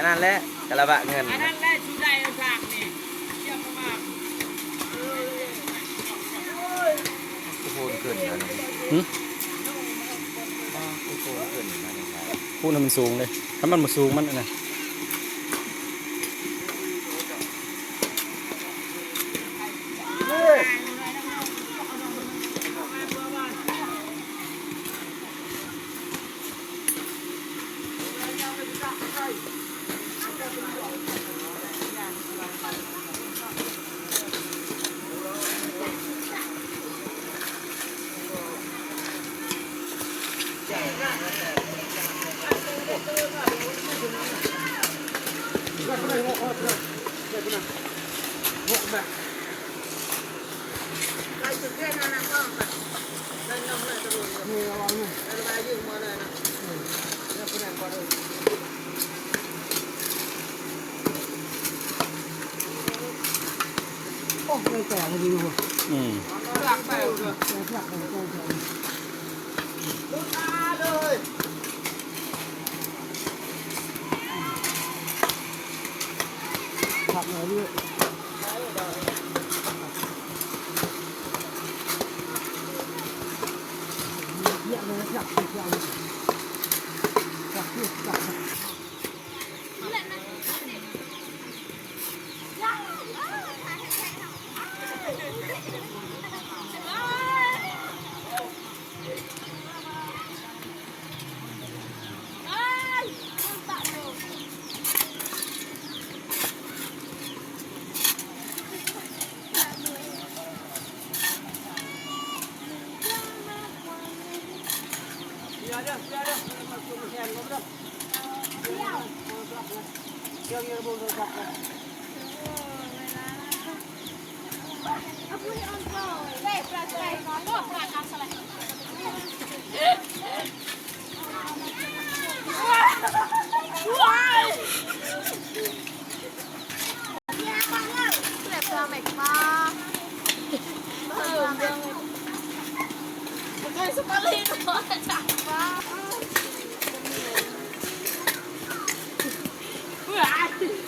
ก็นั่นแหละกระบะเงินอันนั้นแหละชูได้เอาฉากนี่เยี่ยมมากพูนขึ้นนะพูนขึ้นนะนี่ครับ พูดให้มันสูงเลยถ้ามันมาสูงมันนะโอ้ไม่แต่เลยดีว่ะ หลักไปเลย หลักของโจ้เลย ลูกตาเลย ขับหน่อยด้วยเยอะเลยขับขับขับขับ สปารีนหัวจักว่าเ